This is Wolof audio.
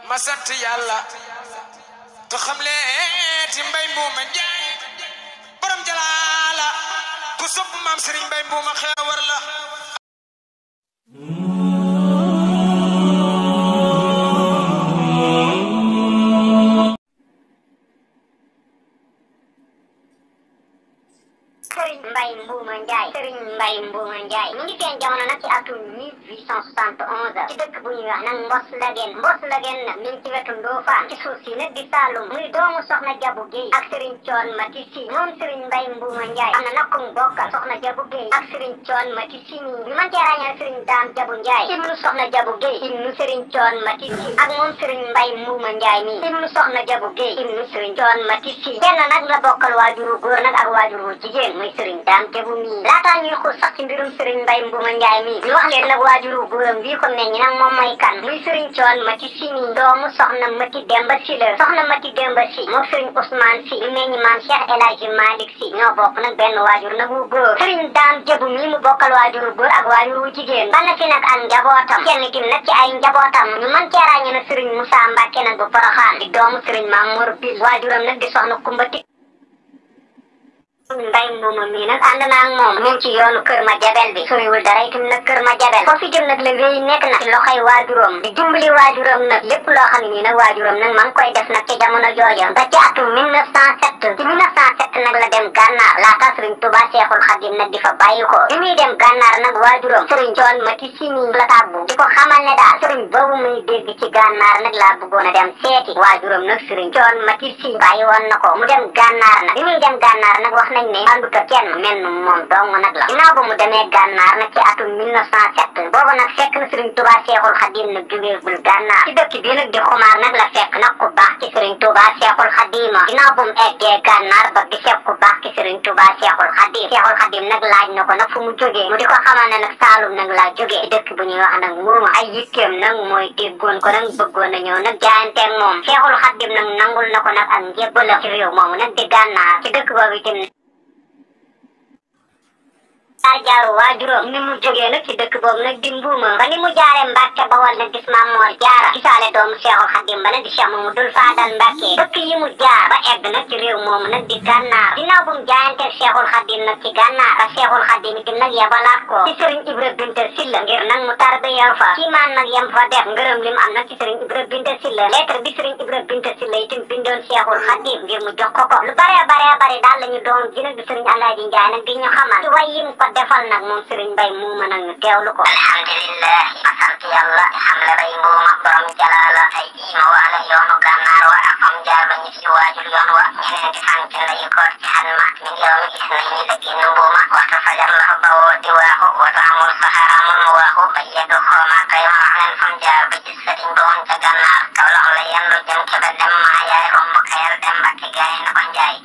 ma sant yàlla te xam leeti mbay mbuuma njaay borom jalaala ku sopp maam Sëriñ Mbay mbuuma xeewar la Sëriñ Mbay Mbuuma Njaay Sëriñ Mbay Mbuuma Njaay mi ngi feeñ jamono nag ci atum 1871 ci dëkk bu ñuy wax nag Mbos Lagen nag mi ngi ci wetu Ndofaan ci suuf si nag di Saalum muy doomu soxna Jabu Géey ak Sëriñ Coon Mati Si moom Sëriñ Mbay Mbuuma Njaay am na nag ku mu bokkal soxna Jabu Géey ak Sëriñ Coon Mati Si mi ñu mën cee ràññee Sëriñ Daam Jabu Njaay ibnu soxna Jabu Géey ibnu Sëriñ Coon Mati Si ak moom Sëriñ Mbay Mbuuma Njaay mi ibnu soxna Jabu Géey ibnu Sëriñ Coon Mati Si kenn nag la bokkal waajuru góor nag ak waajuru jigéen muy Sëriñ Daam Jabu mi laataa ñuy xuus sax ci mbirum Sëriñ Mbay Mbuuma Njaay mi ñu wax leen nag waajuru góoram bii ko meññ nag moom mooy kan muy Sëriñ Coon Mati Si mi doomu soxna Mati Demba Si la soxna Mati Demba Si moom Sëriñ Ousmane Si mi meññ maam Cheikh El Hadji Malick Si ñoo bokk nag benn waajur nag wu góor Sëriñ Daam Jabu mi mu bokkal waajuru góor ak waajuru jigéen bana fi nag ak njabootam kenn ki nag ci ay njabootam ñu mën cee ràññee nag Sëriñ Moussa Mbàkke nag bu Poroxaan di doomu Sëriñ Mamour Bil waajuram nag di soxna Kumba Mbay Mbuuma mii nag ànd naa ak moom mu ngi ci yoonu Kër Madiabel bi soriwul dara itam nag Kër Madiabel foofu itam nag la wéy nekk na ci loxoy waajuram di dimbali waajuram nag lépp loo xam ne nii nag waajuram nag ma ngi koy def nag ci jamono jooja ba ci atum 1907 ci 1907 nag la dem gànnaar laata Sëriñ Tuubaa Seexul Xadim nag di fa bàyyi ko bi muy dem gànnaar nag waajuram Sëriñ Coon Mati Si mi la tàggu di ko xamal ne daal sëriñ boobu muy dégg ci gànnaar nag laa bëggoon a dem seeti waajuram nag Sëriñ Coon Mati Si bàyyi woon na ko mu dem gànnaar nag bi muy dem gànnaar nag wax nañ ne àndut ak kenn mel ni moom dong nag la ginnaaw ba mu demee gànnaar nag ci atum 1907 boobu nag fekk na Sëriñ Tuubaa Seexul Xadim nag jógeegul gànnaar ci dëkk bi nag di xumaar nag la fekk nag ku baax ci Sëriñ Tuubaa Seexul Xadim ginnaaw bu mu eggee gànnaar ba gisee ku baax ci Sëriñ Tuubaa Seexul Xadim nag laaj na ko nag fu mu jógee mu di ko xamal ne nag Saalum nag laa jógee ci dëkk bu ñuy wax nag Mbuuma ay yitteem nag mooy déggoon ko nag bëggoon na ñëw nag jaayanteeg moom Seexul Xadim nag nangul na ko nag ak njébbalam ci réew moomu nag di gànnaar ci dëkk boobu itam jaaru waajuram ni mu jógee nag ci dëkk boobu nag di Mbuuma ba ni mu jaaree Mbàkke Bawol nag gis Maam Moor Jaara gisaale doomu Seexul Xadim ba nag di Cheikh Mamadul Faadal Mbàkke dëkk yi mu jaar ba egg nag ci réew moomu nag di gànnaar ginnaaw bu mu jaayanteeg Seexul Xadim nag ci gànnaar ba Seexul Xadim itam nag yebalaat ko ci Sëriñ Ibra Binta Silla ngir nag mu tarbiya fa ci maan nag yem fa def ngërëm li mu am nag ci Sëriñ Ibra Binta Silla lettre bi Sëriñ Ibra Binta Silla itam bindoon Seexul Xadim ngir mu jox ko lu bare daal lañu doon ji nag di Sëriñ Alaaji Njaay nag di ñu xamal ci way yi mu ko defal nag moom Sëriñ Mbay Mbuuma nag ñu teewlu ko alhamdulillah ma sant yàlla xam le Mbay Mbuuma borom jalaala ay ma waala yoonu gànnaar wa ak fam jaar ba ñu ci waajul yoon wa ñeneen di sant layu ko ci xalma mi ngi yow mi gis nañ ni la génn Mbuuma waxtu fajar la fa bawoo di waaxu watu amul saxaar amul mu waaxu ba yegg xooma kay ma wax leen fam jaar ba gis sëriñ ba woon ca gànnaar kaw lox la yendu jëm ca ba dem maa yaay romb kayal dem Mbàkke gaay na ko njaay